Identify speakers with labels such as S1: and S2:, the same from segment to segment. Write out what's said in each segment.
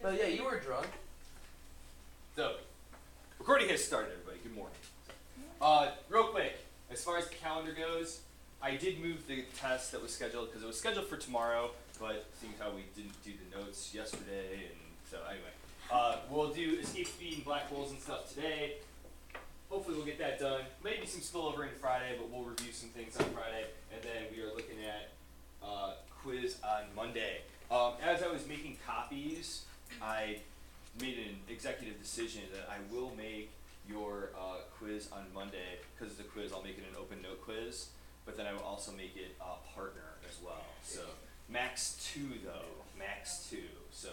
S1: But yeah, you were drunk.
S2: So, recording has started, everybody. Good morning. Real quick, as far as the calendar goes, I did move the test that was scheduled because it was scheduled for tomorrow, but seeing how we didn't do the notes yesterday, and so anyway, we'll do escape speed and black holes and stuff today. Hopefully we'll get that done. Maybe some spillover in Friday, but we'll review some things on Friday, and then we are looking at quiz on Monday. As I was making copies, I made an executive decision that I will make your quiz on Monday. Because it's a quiz, I'll make it an open note quiz, but then I will also make it partner as well. So max 2 though, max 2. So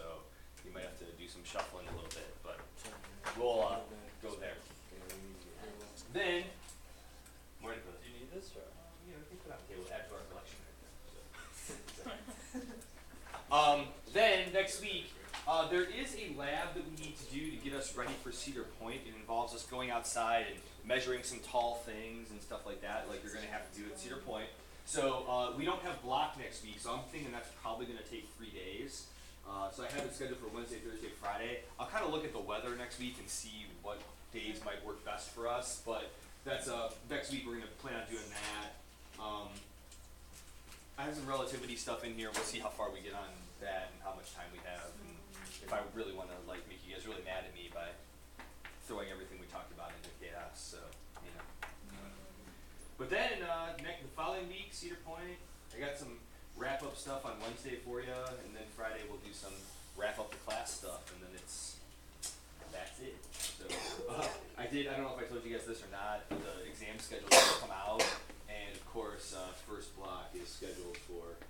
S2: you might have to do some shuffling a little bit, but we'll go there. Then, morning, do you need this? Or, you know, we can put it on the table, add to our collection right there. So. Then, next week, there is a lab that we need to do to get us ready for Cedar Point. It involves us going outside and measuring some tall things and stuff like that, like you're going to have to do at Cedar Point. So, we don't have block next week, so I'm thinking that's probably going to take 3 days. So I have it scheduled for Wednesday, Thursday, Friday. I'll kind of look at the weather next week and see what days might work best for us, but that's next week we're going to plan on doing that. I have some relativity stuff in here. We'll see how far we get on that and how much time we have, and if I really want to like make you guys really mad at me by throwing everything we talked about into chaos. So you know. But then the following week, Cedar Point. I got some wrap up stuff on Wednesday for you, and then Friday we'll do some wrap up the class stuff, and then that's it. So I don't know if I told you guys this or not, but the exam schedule will come out, and of course first block is scheduled for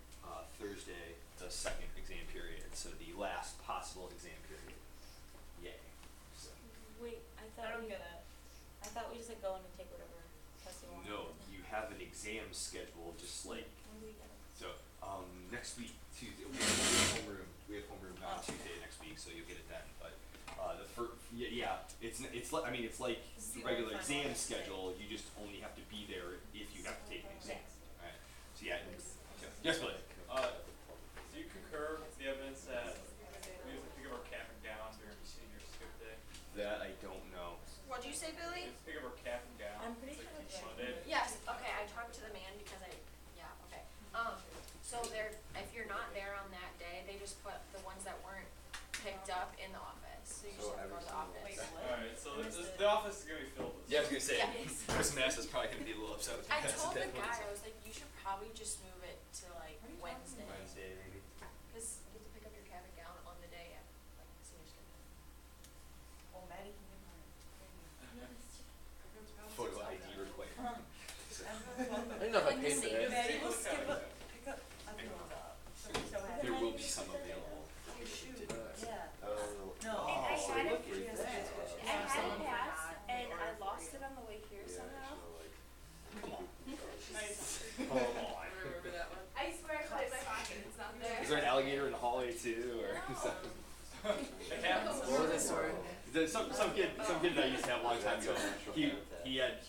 S2: Thursday, the second exam period, so the last possible exam period. Yay. So.
S3: Wait, I don't get it. I thought we just like go in and take whatever test you want.
S2: No, you have an exam schedule, just like.
S3: When do we get it?
S2: So next week, Tuesday, we have homeroom. We have homeroom on Tuesday next week, so you'll get it then. But the first, it's like the regular exam schedule. You just only have to be there if you have to take an exam. All right. So yeah. Yes, Billy.
S4: Do you concur with the evidence that we have to pick up our cap and gown during senior skip day?
S2: That I don't know.
S5: What'd you say, Billy?
S4: We have to pick up our cap and gown.
S3: I'm pretty
S4: It's
S3: sure
S4: like
S3: that's
S4: each Monday.
S5: Yes. Okay, I talked to the man because okay. So if you're not there on that day, they just put the ones that weren't picked up in the office. So you just have to go to the office.
S4: Alright, so the office is going to be filled with
S2: Yeah, I was gonna say.
S5: Yes.
S2: Chris Mass is probably gonna be a little upset with
S5: I
S2: that.
S5: told the guy, I was like, you should probably just move it to like Wednesday.
S2: Wednesday maybe.
S5: Because you get to pick up your cap and gown on the day at like senior skip day.
S3: Well, Maddie can get mine.
S2: Photo ID required.
S1: I don't know if I paid for that.
S3: Maddie will skip up, pick up other ones up.
S2: There will be some available.
S3: Your shoe. Yeah.
S2: Oh.
S3: No.
S1: Oh,
S3: I had
S1: look
S3: it,
S1: at that.
S3: I had it passed and I lost it on the way here somehow.
S2: Come on.
S1: Come on.
S5: Remember that one? I swear I put it in my pocket, it's not there.
S2: Is there an alligator in the hallway too, or something?
S4: It happens.
S1: What was that story?
S2: Some kid that I used to have a long time ago. He had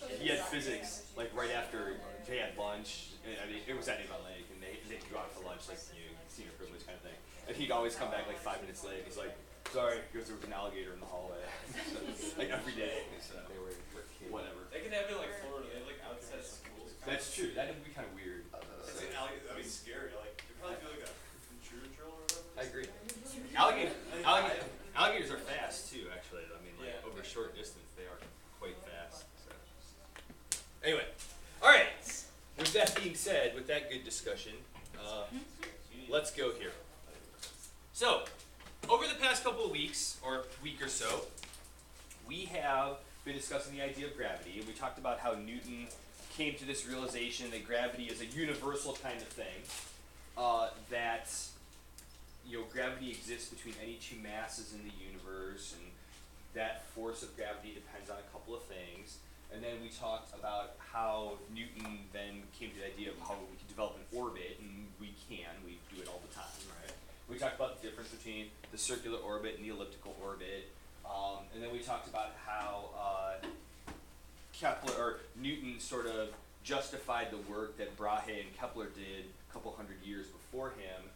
S2: physics like right after they had lunch. I mean, it was at Avon Lake, and they could go out for lunch, like senior privilege kind of thing. And he'd always come back like 5 minutes late. He's like, "Sorry," because there was an alligator in the hallway, like every day. So
S1: They were
S2: whatever.
S4: They can have it like Florida, they have like outside schools.
S2: That's true. That would be kind of weird.
S4: It's an alligator, that'd be scary. Like, they probably do like a intruder drill or whatever.
S2: I agree. Alligators are fast too, actually. I mean, like over short distance, they are quite fast. So. Anyway, all right. With that being said, with that good discussion, let's go here. So, over the past couple of weeks, or week or so, we have been discussing the idea of gravity, and we talked about how Newton came to this realization that gravity is a universal kind of thing, that gravity exists between any two masses in the universe, and that force of gravity depends on a couple of things. And then we talked about how Newton then came to the idea of how we could develop an orbit, and we do it all the time, right? We talked about the difference between the circular orbit and the elliptical orbit, and then we talked about how Newton sort of justified the work that Brahe and Kepler did a couple hundred years before him,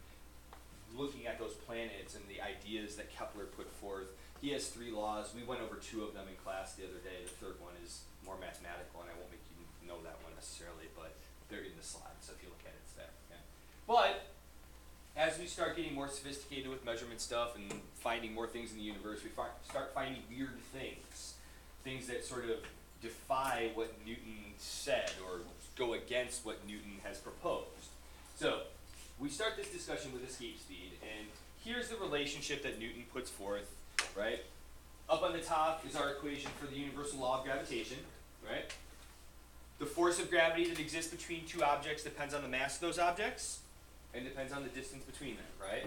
S2: looking at those planets and the ideas that Kepler put forth. He has 3 laws. We went over 2 of them in class the other day. The third one is more mathematical, and I won't make you know that one necessarily, but they're in the slide, so if you look at it, it's there. Okay? But as we start getting more sophisticated with measurement stuff and finding more things in the universe, we start finding weird things. Things that sort of defy what Newton said or go against what Newton has proposed. So, we start this discussion with escape speed, and here's the relationship that Newton puts forth, right? Up on the top is our equation for the universal law of gravitation, right? The force of gravity that exists between 2 objects depends on the mass of those objects, and depends on the distance between them, right?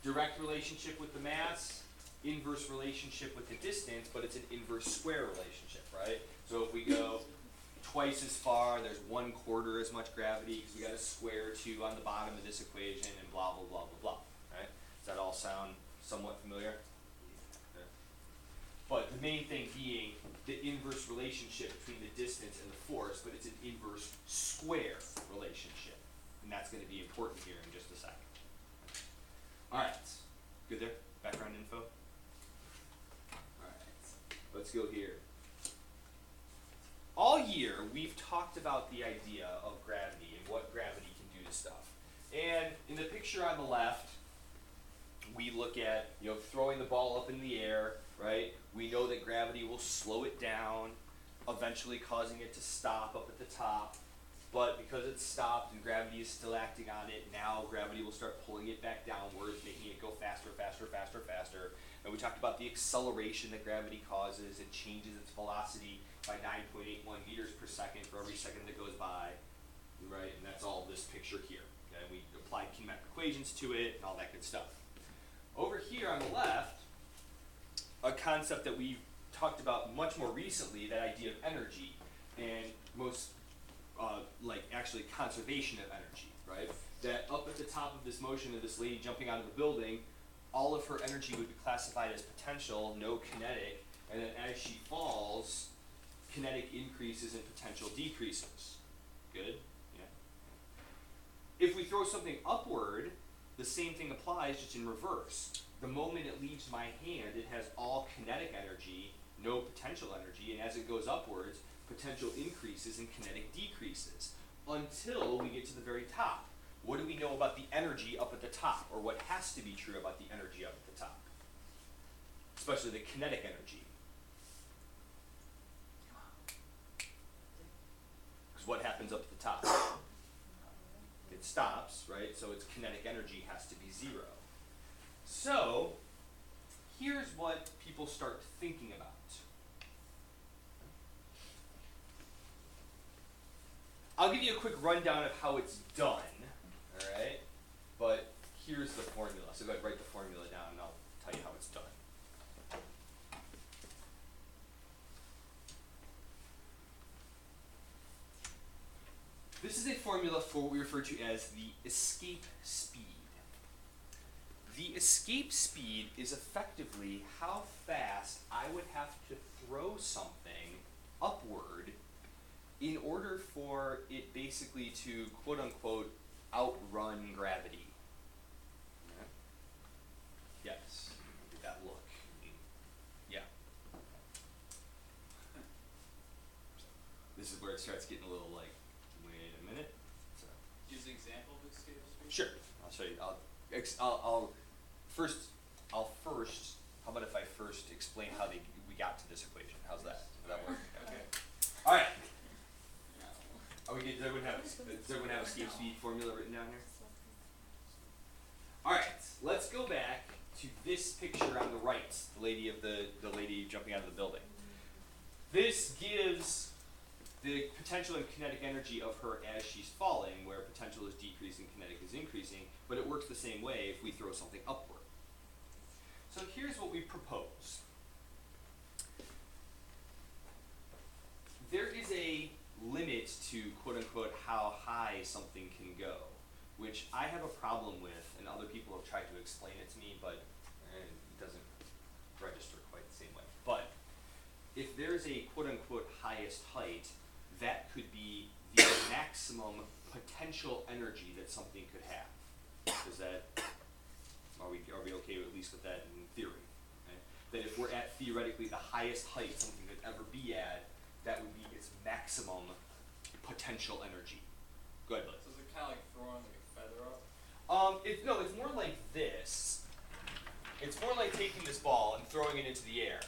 S2: Direct relationship with the mass, inverse relationship with the distance, but it's an inverse square relationship, right? So if we go twice as far, there's 1/4 as much gravity, because we got to square 2 on the bottom of this equation, and blah, blah, blah, blah, blah, right? Does that all sound somewhat familiar? Okay. But the main thing being the inverse relationship between the distance and the force, but it's an inverse square relationship. And that's going to be important here in just a second. Alright, good there? Background info? Alright, let's go here. All year, we've talked about the idea of gravity and what gravity can do to stuff. And in the picture on the left, we look at, throwing the ball up in the air, right? We know that gravity will slow it down, eventually causing it to stop up at the top. But because it's stopped and gravity is still acting on it, now gravity will start pulling it back downwards, making it go faster, faster, faster, faster. And we talked about the acceleration that gravity causes. It changes its velocity by 9.81 meters per second for every second that goes by, right? And that's all this picture here. Okay? We applied kinematic equations to it and all that good stuff. Over here on the left, a concept that we've talked about much more recently, that idea of energy, and most actually conservation of energy, right? That up at the top of this motion of this lady jumping out of the building, all of her energy would be classified as potential, no kinetic, and then as she falls, kinetic increases and potential decreases. Good? Yeah. If we throw something upward, the same thing applies, just in reverse. The moment it leaves my hand, it has all kinetic energy, no potential energy, and as it goes upwards, potential increases and kinetic decreases, until we get to the very top. What do we know about the energy up at the top, or what has to be true about the energy up at the top? Especially the kinetic energy. Because what happens up at the top? It stops, right? So its kinetic energy has to be 0. So, here's what people start thinking about. I'll give you a quick rundown of how it's done, alright? But here's the formula. So go ahead and write the formula down and I'll tell you how it's done. This is a formula for what we refer to as the escape speed. The escape speed is effectively how fast I would have to throw something upward in order for it basically to, quote unquote, outrun gravity. Yeah? Yes. Get that look. Yeah. This is where it starts getting a little like, wait a minute. So.
S4: Use an example of escape speed?
S2: Sure. I'll show you. I'll first, how about if I first explain how we got to this equation? How's that? Does that work?
S4: Okay.
S2: All right. Are we good? Does everyone have escape speed formula written down here? All right. Let's go back to this picture on the right, the lady jumping out of the building. This gives the potential and kinetic energy of her as she's falling, where potential is decreasing, kinetic is increasing, but it works the same way if we throw something upward. So here's what we propose. There is a limit to, quote unquote, how high something can go, which I have a problem with, and other people have tried to explain it to me, but it doesn't register quite the same way. But if there's a, quote unquote, highest height, that could be the maximum potential energy that something could have. Does that Are we okay at least with that in theory? Okay? That if we're at theoretically the highest height something could ever be at, that would be its maximum potential energy. Go ahead, Blake.
S4: So is it kind of like throwing like a feather up?
S2: No, it's more like this. It's more like taking this ball and throwing it into the air.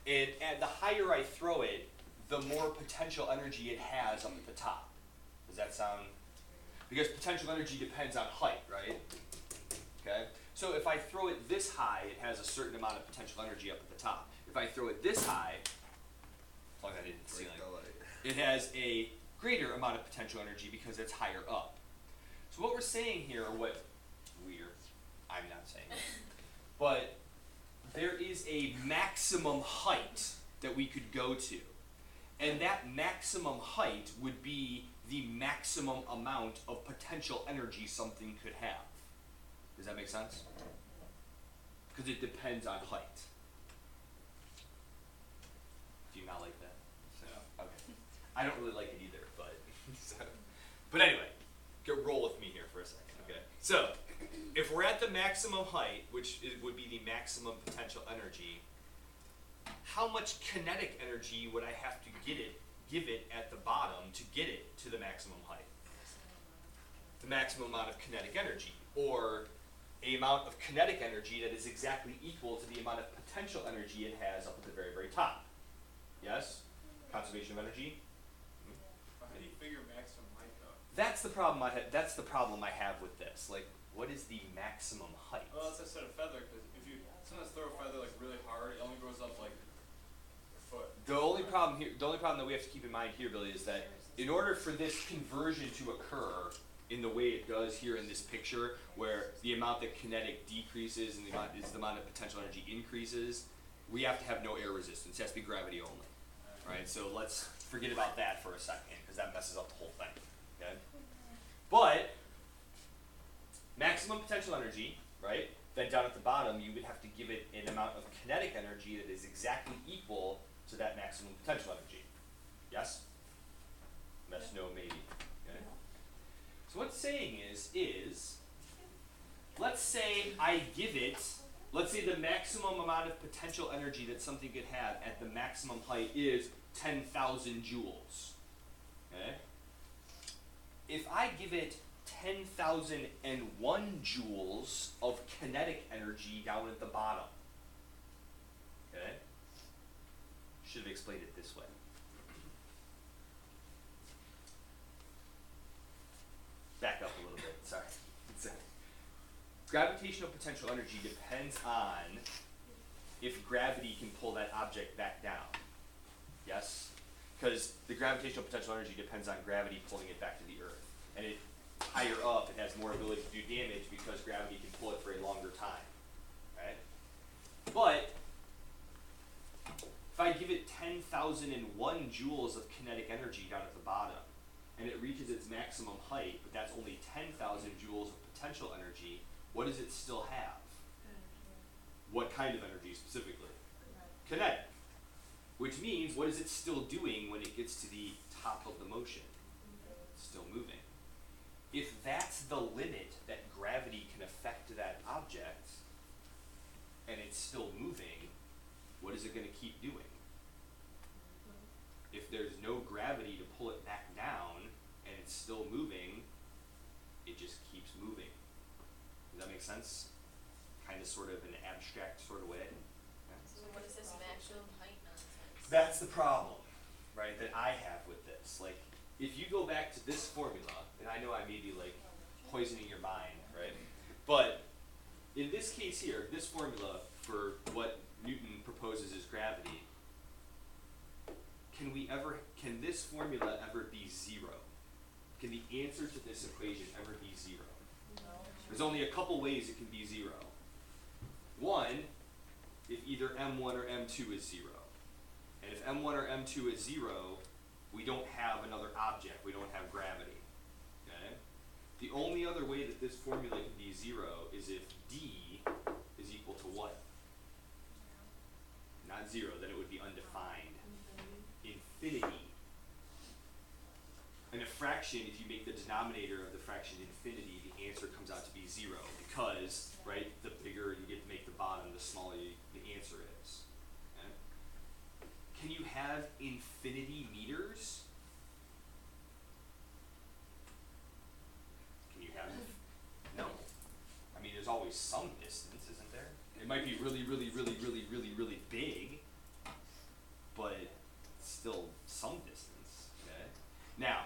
S2: And the higher I throw it, the more potential energy it has up at the top. Does that sound? Because potential energy depends on height, right? Okay? So if I throw it this high, it has a certain amount of potential energy up at the top. If I throw it this high, plug that into the ceiling, it has a greater amount of potential energy because it's higher up. So what we're saying here, or what I'm not saying this, but there is a maximum height that we could go to. And that maximum height would be the maximum amount of potential energy something could have. Does that make sense? Because it depends on height. Do you not like that? So, okay. I don't really like it either, but but anyway, roll with me here for a second, okay? So, if we're at the maximum height, which would be the maximum potential energy, how much kinetic energy would I have to give it at the bottom to get it to the maximum height? The maximum amount of kinetic energy, or a amount of kinetic energy that is exactly equal to the amount of potential energy it has up at the very, very top. Yes? Conservation of energy?
S4: How do you figure maximum height though?
S2: That's the problem I have with this. Like, what is the maximum height?
S4: Well, that's why I said a feather, because if you sometimes throw a feather like really hard, it only goes up like your foot.
S2: The only problem that we have to keep in mind here, Billy, is that in order for this conversion to occur in the way it does here in this picture, where the amount that kinetic decreases and the amount of potential energy increases, we have to have no air resistance. It has to be gravity only. Right? So let's forget about that for a second, because that messes up the whole thing. Okay? But maximum potential energy, right? Then down at the bottom, you would have to give it an amount of kinetic energy that is exactly equal to that maximum potential energy. Yes? Yes, no, maybe. Okay? So what it's saying is, let's say I give it, let's say the maximum amount of potential energy that something could have at the maximum height is 10,000 joules. Okay? If I give it 10,001 joules of kinetic energy down at the bottom, okay? Should have explained it this way. Back up a little bit, sorry. Gravitational potential energy depends on if gravity can pull that object back down. Yes? Because the gravitational potential energy depends on gravity pulling it back to the Earth. And it higher up, it has more ability to do damage because gravity can pull it for a longer time. Right? But if I give it 10,001 joules of kinetic energy down at the bottom, and it reaches its maximum height, but that's only 10,000 joules of potential energy, what does it still have? What kind of energy specifically? Kinetic. Which means, what is it still doing when it gets to the top of the motion? It's still moving. If that's the limit that gravity can affect that object, and it's still moving, what is it going to keep doing? If there's no gravity to pull it back down, and it's still moving, it just keeps moving. Does that make sense? Kind of, sort of, in an abstract sort of way. Yeah.
S5: So what is this maximum height nonsense?
S2: That's the problem, right, that I have with this. Like, if you go back to this formula, and I know I may be, like, poisoning your mind, right? But in this case here, this formula for what Newton proposes as gravity, can this formula ever be zero? Can the answer to this equation ever be zero?
S3: No.
S2: There's only a couple ways it can be zero. One, if either M1 or M2 is zero. And if M1 or M2 is zero, we don't have another object, we don't have gravity. Okay? The only other way that this formula can be zero is if D is equal to what? Not zero, then it would be undefined. Infinity. And a fraction fraction, if you make the denominator of the fraction infinity, the answer comes out to be 0 because, right, the bigger you get to make the bottom, the smaller the answer is. Okay? Can you have infinity meters? Can you have? No. I mean, there's always some distance, isn't there? It might be really, really, really, really, really, really big, but still some distance. Okay? Now,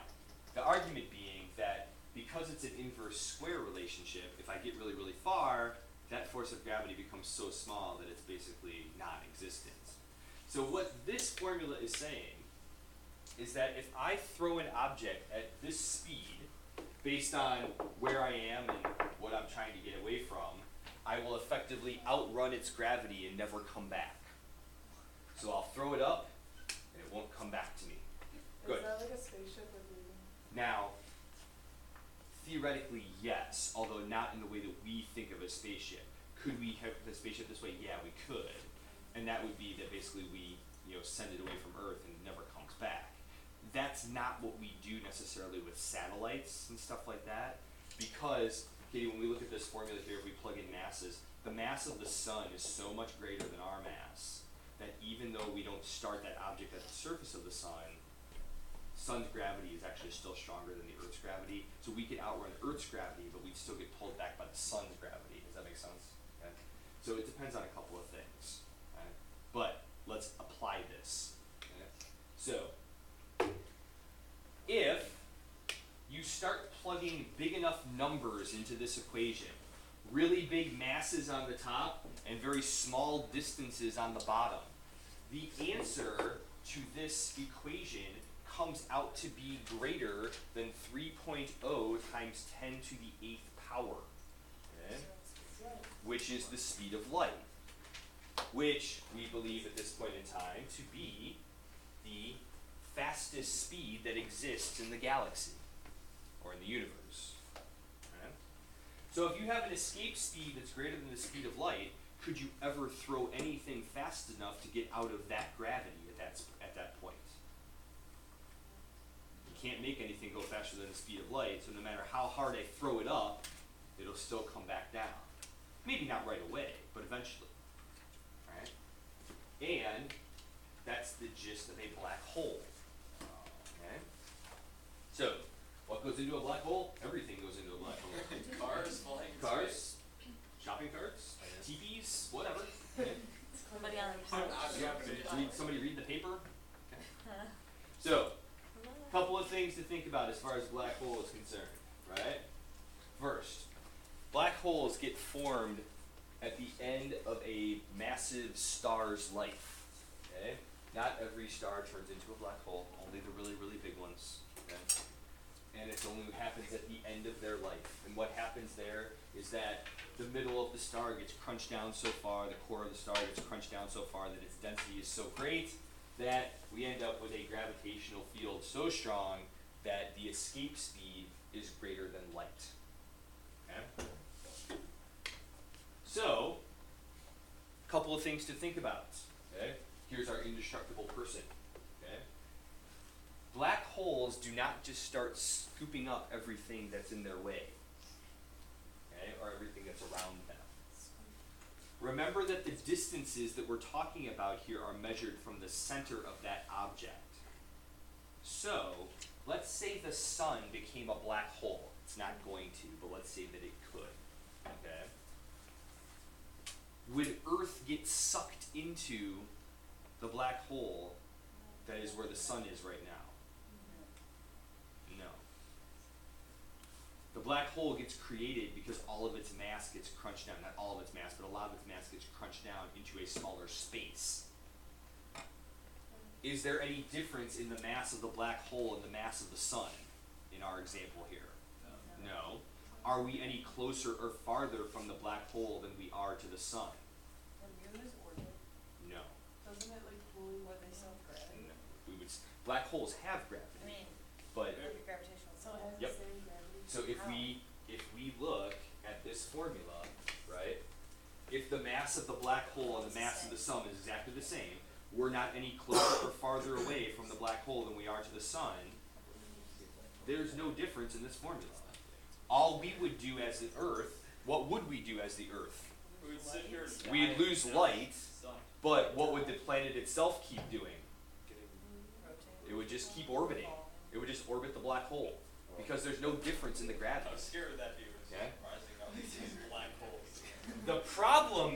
S2: the argument being that because it's an inverse square relationship, if I get really, really far, that force of gravity becomes so small that it's basically non-existent. So what this formula is saying is that if I throw an object at this speed, based on where I am and what I'm trying to get away from, I will effectively outrun its gravity and never come back. So I'll throw it up, and it won't come back to me. Good.
S6: Is that like a spaceship with leaving?
S2: Now, theoretically, yes, although not in the way that we think of a spaceship. Could we have the spaceship this way? Yeah, we could. And that would be that basically we, send it away from Earth and it never comes back. That's not what we do necessarily with satellites and stuff like that, because, Katie, when we look at this formula here, if we plug in masses, the mass of the sun is so much greater than our mass that even though we don't start that object at the surface of the sun's gravity is actually still stronger than the Earth's gravity. So we could outrun Earth's gravity, but we'd still get pulled back by the sun's gravity. Does that make sense? Okay. So it depends on a couple of things. Okay. But let's apply this. Okay. So if you start plugging big enough numbers into this equation, really big masses on the top and very small distances on the bottom, the answer to this equation comes out to be greater than 3.0 times 10 to the 8th power, okay? Which is the speed of light, which we believe at this point in time to be the fastest speed that exists in the galaxy, or in the universe. Okay? So if you have an escape speed that's greater than the speed of light, could you ever throw anything fast enough to get out of that gravity at that point? You can't make anything go faster than the speed of light, so no matter how hard I throw it up, it'll still come back down. Maybe not right away, but eventually. Right? And that's the gist of a black hole. Okay? So, what goes into a black hole? Everything goes into a black hole.
S4: Cars flying in
S2: Cars,
S4: space.
S2: shopping carts, teepees, whatever. Okay?
S3: Somebody on the
S4: Not
S3: couch.
S4: Japanese.
S2: Somebody read the paper? Okay. So, couple of things to think about as far as black hole is concerned, right? First, black holes get formed at the end of a massive star's life, okay? Not every star turns into a black hole, only the really, really big ones, okay? And it only happens at the end of their life. And what happens there is that the middle of the star gets crunched down so far, the core of the star gets crunched down so far that its density is so great that we end up with a gravitational field so strong that the escape speed is greater than light. Okay? So, a couple of things to think about. Okay? Here's our indestructible person. Okay? Black holes do not just start scooping up everything that's in their way, okay, or everything that's around them. Remember that the distances that we're talking about here are measured from the center of that object. So, let's say the sun became a black hole. It's not going to, but let's say that it could. Okay? Would Earth get sucked into the black hole that is where the sun is right now? No. The black hole gets created because all of its mass gets crunched down. Not all of its mass, but a lot of its mass gets crunched down into a smaller space. Is there any difference in the mass of the black hole and the mass of the sun in our example here? No. Are we any closer or farther from the black hole than we are to the sun?
S6: Bermuda's orbit,
S2: No.
S6: doesn't it like pull what they self-gravity?
S2: No. Black holes have
S3: I
S2: gravity,
S3: mean,
S2: but
S3: like a gravitational
S6: So it has
S2: Yep.
S6: the same gravity?
S2: so if we look at this formula, right? If the mass of the black hole and the mass of the sun is exactly the same, we're not any closer or farther away from the black hole than we are to the sun, there's no difference in this formula. All we would do as the Earth, what would we do as the Earth?
S4: We would sit here and
S2: We'd
S4: die
S2: lose
S4: and
S2: light,
S4: sun.
S2: but what would the planet itself keep doing? It would just keep orbiting. It would just orbit the black hole because there's no difference in the
S4: I
S2: gravity.
S4: was scared of that dude. Was
S2: Okay.
S4: rising up these black holes.
S2: The problem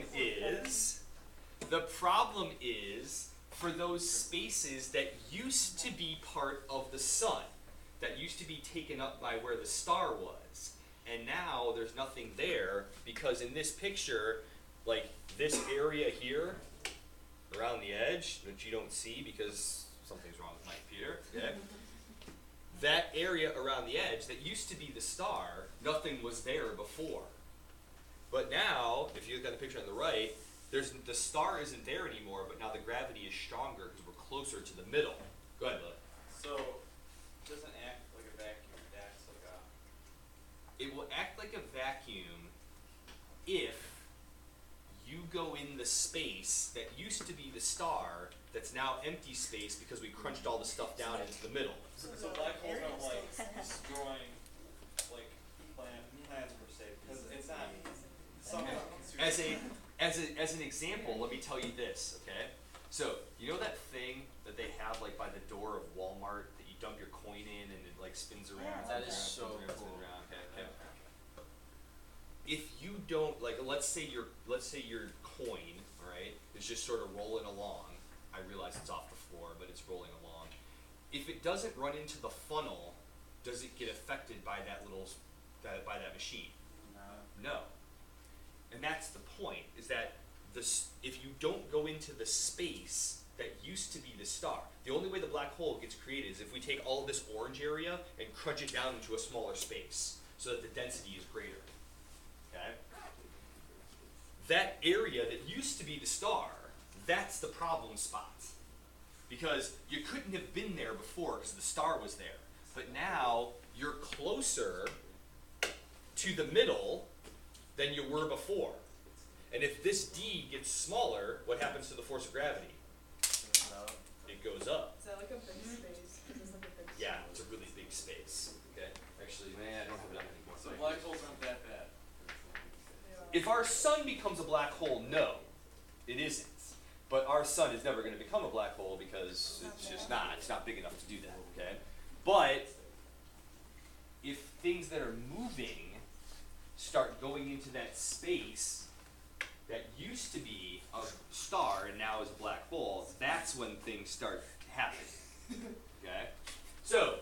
S2: is for those spaces that used to be part of the sun, that used to be taken up by where the star was, and now there's nothing there because in this picture, like this area here, around the edge, which you don't see because something's wrong with my computer, okay? That area around the edge that used to be the star, nothing was there before. But now, if you look at the picture on the right, the star isn't there anymore, but now the gravity is stronger because we're closer to the middle. Go ahead, Billy.
S4: So, it doesn't act like a vacuum, it acts like a...
S2: It will act like a vacuum if you go in the space that used to be the star that's now empty space because we crunched all the stuff down into the middle.
S4: So black holes aren't like destroying like planets per se, because it's not somehow
S2: As an example, let me tell you this, okay? So, you know that thing that they have like by the door of Walmart that you dump your coin in and it like spins around?
S1: That is
S2: spins
S1: so
S2: around, spins
S1: cool.
S2: around, okay. If you don't like, let's say your coin, right, is just sort of rolling along. I realize it's off the floor, but it's rolling along. If it doesn't run into the funnel, does it get affected by by that machine? No. And that's the point, is that if you don't go into the space that used to be the star, the only way the black hole gets created is if we take all of this orange area and crunch it down into a smaller space so that the density is greater. Okay? That area that used to be the star, that's the problem spot. Because you couldn't have been there before because the star was there. But now you're closer to the middle than you were before. And if this D gets smaller, what happens to the force of gravity? It goes up.
S6: Is that like a big space? Is this like a big
S2: Yeah,
S6: space?
S2: it's a really big space. Okay. Actually, man, I don't have enough anymore.
S4: So black holes aren't that bad.
S2: If our sun becomes a black hole, no, it isn't. But our sun is never going to become a black hole because it's just not. It's not big enough to do that, okay? But if things that are moving start going into that space that used to be a star and now is a black hole, that's when things start happening, okay? So,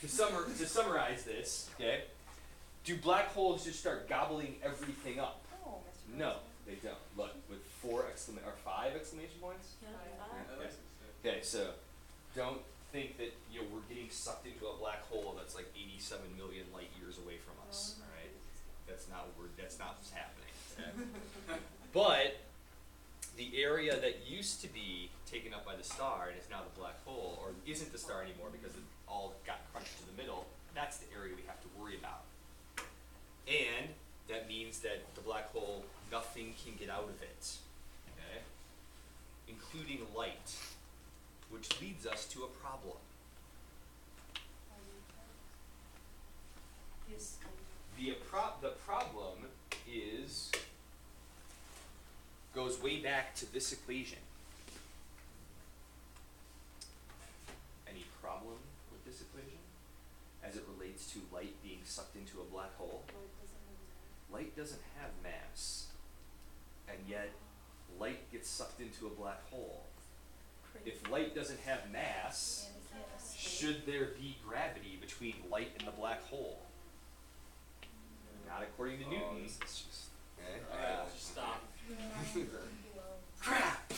S2: to summarize this, okay, do black holes just start gobbling everything up? No, they don't. Look, with 5 exclamation points.
S3: Yeah.
S2: Okay, so don't think that we're getting sucked into a black hole that's like 87 million light years away from us. All right, that's not what's happening. Okay? But the area that used to be taken up by the star and is now the black hole, or isn't the star anymore because it all got crunched to the middle, that's the area we have to worry about. And that means that the black hole, nothing can get out of it, okay? Including light, which leads us to a problem. The problem goes way back to this equation. Any problem with this equation as it relates to light being sucked into a black hole? Light doesn't have mass, and yet light gets sucked into a black hole. If light doesn't have mass, should there be gravity between light and the black hole? Not according to Newton. It's just,
S4: Alright, just stop.
S2: crap!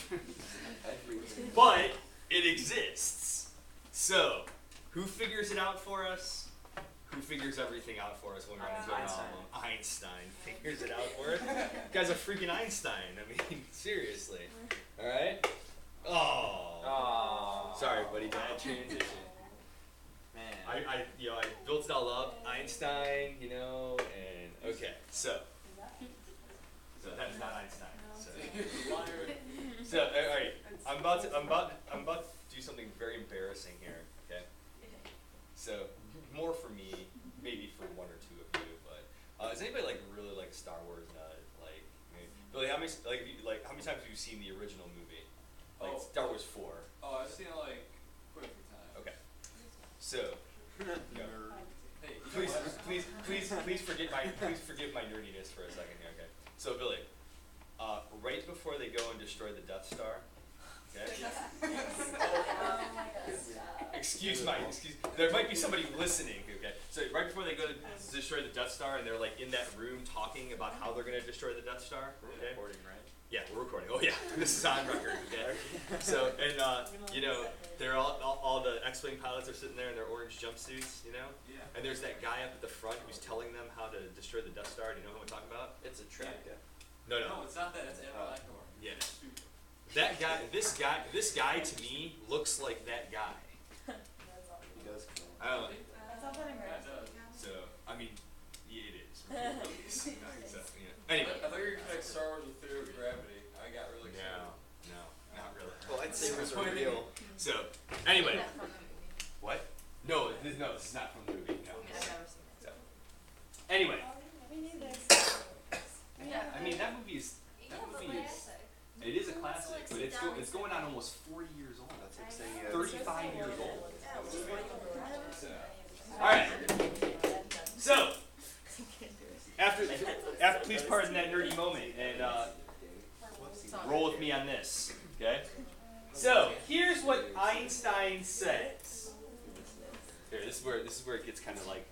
S2: But it exists. So, who figures it out for us? Who figures everything out for us when we run into a problem? Einstein figures it out for us. Guy's a freaking Einstein. I mean, seriously. Alright? Oh. Sorry, buddy. Bad transition.
S1: Man.
S2: I built it all up. Einstein, and okay. So that's not Einstein. So all right. I'm about to do something very embarrassing here. Okay. So more for me, maybe for one or two of you. But is anybody like really like Star Wars nut? Like, Billy, how many how many times have you seen the original movie? Like Star Wars 4.
S7: Oh, I've seen it like quite a few times.
S2: Okay. So,
S7: Hey,
S2: please forgive my nerdiness for a second here. Okay. So Billy, right before they go and destroy the Death Star, okay. Excuse. There might be somebody listening. Okay. So right before they go to destroy the Death Star, and they're like in that room talking about how they're going to destroy the Death Star. Okay.
S1: Recording, right?
S2: Yeah, we're recording. Oh yeah, this is on record. Okay. So and you know, they're all the X-wing pilots are sitting there in their orange jumpsuits. You know.
S7: Yeah.
S2: And there's that guy up at the front who's telling them how to destroy the Death Star. Do you know who I'm talking about?
S1: It's a trap.
S7: Yeah.
S2: No.
S7: No, it's not that. It's Admiral Ackbar.
S2: Yeah.
S7: It's stupid.
S2: That guy. This guy to me looks like that guy.
S1: He does.
S2: I don't know.
S3: That's not that
S7: Yeah, it
S3: embarrassing.
S7: does.
S2: So I mean, yeah, it is. So, yeah. Anyway.
S7: I thought you were gonna connect Star Wars with Theory of Gravity. I got really excited.
S2: No, not really.
S1: Well, lightsabers are real.
S2: So anyway,
S5: That's from the movie.
S2: what? No, this is not from the movie. No.
S5: I've never seen it.
S2: So anyway,
S3: Me neither.
S5: Yeah.
S2: I mean that movie is. That movie is. It is a classic, but it's going on almost 40 years old.
S1: That's like saying
S2: 35 years old. So, all right. So after please pardon that nerdy moment and roll with me on this. Okay. So here's what Einstein says. Here, this is where it gets kind of like.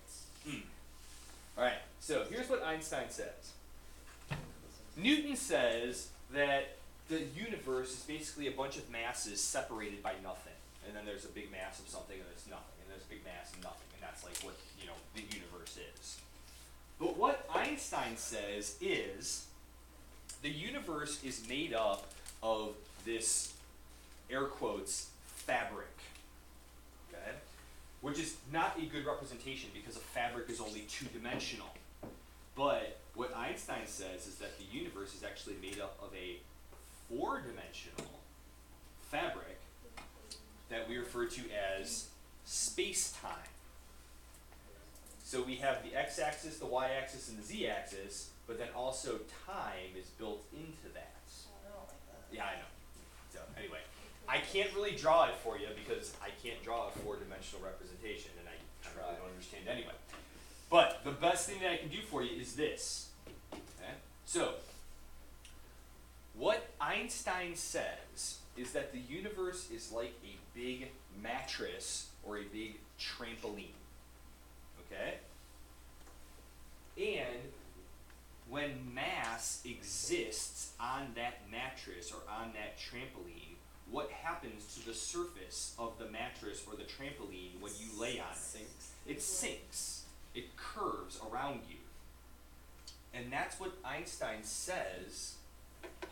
S2: All right. So here's what Einstein says. Newton says that the universe is basically a bunch of masses separated by nothing. And then there's a big mass of something and it's nothing. And there's a big mass of nothing. And that's like what, the universe is. But what Einstein says is the universe is made up of this, air quotes, fabric. Okay? Which is not a good representation because a fabric is only two-dimensional. But what Einstein says is that the universe is actually made up of a four-dimensional fabric that we refer to as space-time. So we have the x-axis, the y-axis, and the z-axis, but then also time is built into that. Yeah, I know. So anyway, I can't really draw it for you because I can't draw a four-dimensional representation, and I really don't understand anyway. But the best thing that I can do for you is this. Okay? So, what Einstein says is that the universe is like a big mattress or a big trampoline. Okay? And when mass exists on that mattress or on that trampoline, what happens to the surface of the mattress or the trampoline when you lay on it? It sinks. It curves around you. And that's what Einstein says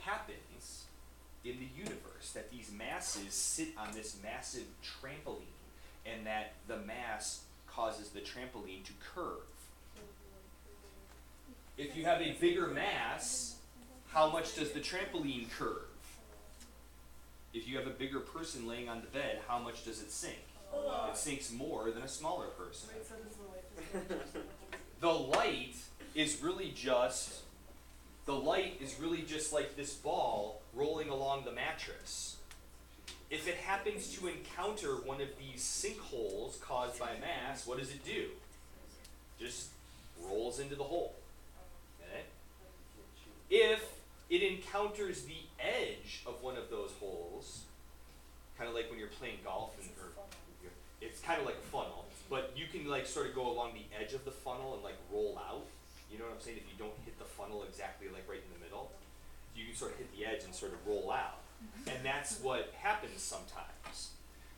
S2: happens in the universe, that these masses sit on this massive trampoline and that the mass causes the trampoline to curve. If you have a bigger mass, how much does the trampoline curve? If you have a bigger person laying on the bed, how much does it sink? It sinks more than a smaller person. The light is really just like this ball rolling along the mattress. If it happens to encounter one of these sinkholes caused by mass, what does it do? Just rolls into the hole. Okay? If it encounters the edge of one of those holes, kind of like when you're playing golf, it's kind of like a funnel, but you can like sort of go along the edge of the funnel and like roll out. You know what I'm saying? If you don't hit the funnel exactly like right in the middle, you can sort of hit the edge and sort of roll out. And that's what happens sometimes.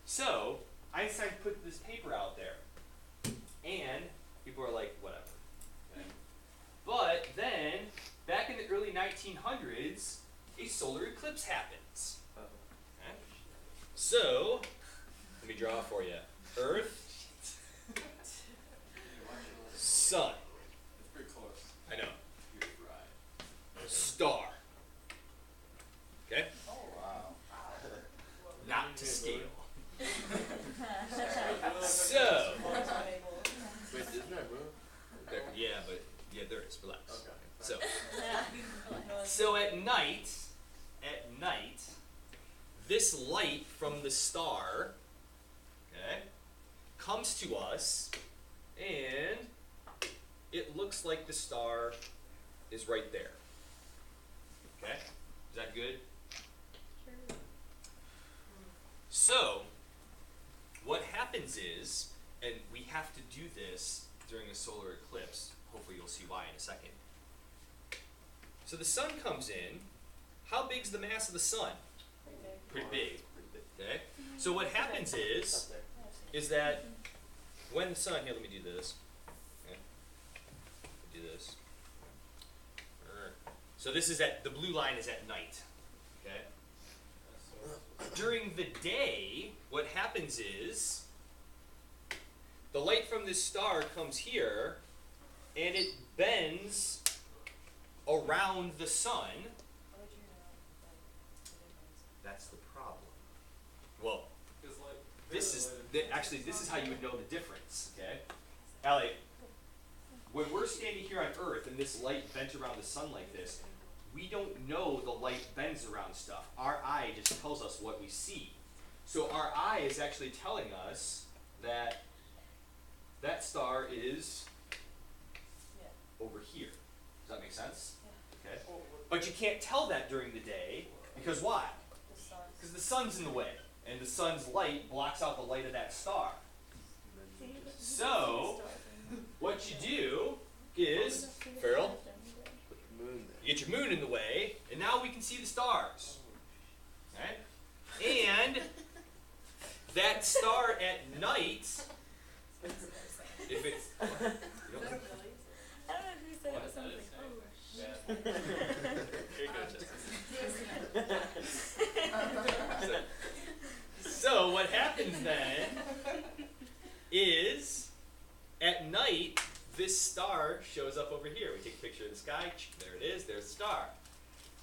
S2: So Einstein put this paper out there, and people are like, whatever. Okay? But then, back in the early 1900s, a solar eclipse happens. Okay? So, let me draw for you. Earth, sun.
S7: It's pretty close.
S2: I know.
S7: You're right.
S2: Star. Okay?
S1: Oh, wow.
S2: Not to scale. So, So at night, this light from the star, okay, comes to us, and it looks like the star is right there. Okay? Is that good?
S3: Sure.
S2: So, what happens is, and we have to do this during a solar eclipse, hopefully you'll see why in a second. So the sun comes in. How big's the mass of the sun? Pretty big. Okay? So what happens is that when the sun, here let me do this. Okay. Do this. So this is the blue line is at night. Okay? During the day, what happens is the light from this star comes here and it bends around the sun. That's the problem. Well, this is how you would know the difference, okay? Allie, when we're standing here on Earth and this light bent around the sun like this, we don't know the light bends around stuff. Our eye just tells us what we see. So our eye is actually telling us that that star is over here. Does that make sense? Okay. But you can't tell that during the day, because why? Because the sun's in the way, and the sun's light blocks out the light of that star. So, what you do is, Farrell, you get your moon in the way, and now we can see the stars. Okay? And that star at night, if it's, you don't know?
S3: I don't know who said it was something.
S2: Here you go, Justin. So what happens then is, at night, this star shows up over here. We take a picture of the sky. There it is. There's the star.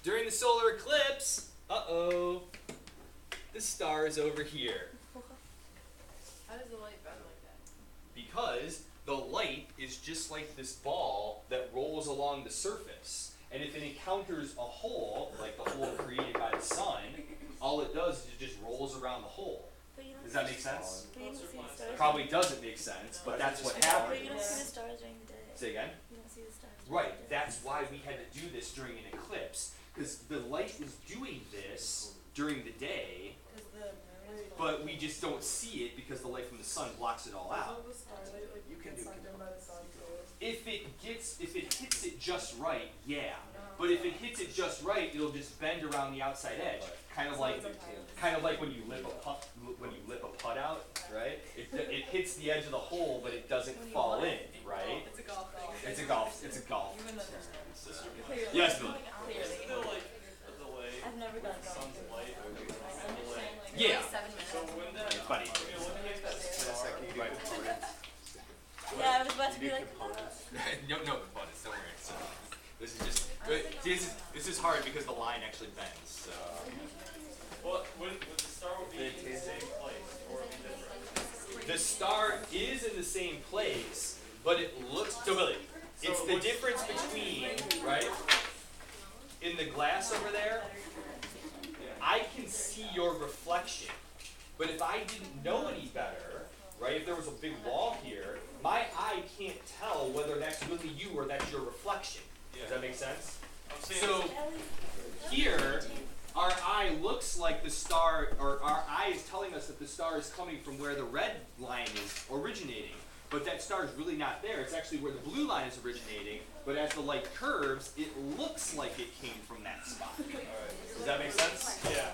S2: During the solar eclipse, the star is over here.
S6: How does the light bend like that?
S2: Because the light is just like this ball that rolls along the surface. And if it encounters a hole, like the hole created by the sun, all it does is it just rolls around the hole. Does that make sense?
S3: But you don't see the stars.
S2: Probably doesn't make sense, but that's what
S3: But
S2: happens.
S3: you don't see the stars during the day.
S2: Say again?
S3: You don't see the stars.
S2: Right, that's why we had to do this during an eclipse. Because the light is doing this during the day, but we just don't see it because the light from the sun blocks it all out.
S1: You can do
S2: If it hits it just right, yeah. But if it hits it just right, it'll just bend around the outside edge, kind of like when you lip a putt out, right? It hits the edge of the hole, but it doesn't fall in, right?
S6: It's a golf thing.
S2: It's a golf.
S6: You wouldn't understand.
S3: Clearly.
S2: Yes, Billy.
S3: Clearly.
S4: Still like a delay.
S3: I've never done
S4: Sun's
S3: golf.
S4: light. Delay.
S2: Yeah.
S5: 7 minutes.
S4: So when that,
S2: It's funny.
S4: you know, when you get that star,
S3: Yeah, I was about to be like,
S2: no components, don't worry. So, this is just this is hard because the line actually bends. So
S4: well, would the star be in the same place or be different?
S2: the star is in the same place, but it looks. So Billy, it's the difference between right in the glass over there. I can see your reflection, but if I didn't know any better, right? If there was a big wall here, my eye can't tell whether that's really you or that's your reflection. Does that make sense?
S4: I'm saying
S2: So here, our eye looks like the star, or our eye is telling us that the star is coming from where the red line is originating. But that star is really not there. It's actually where the blue line is originating. But as the light curves, it looks like it came from that spot. Does that make sense?
S4: yeah.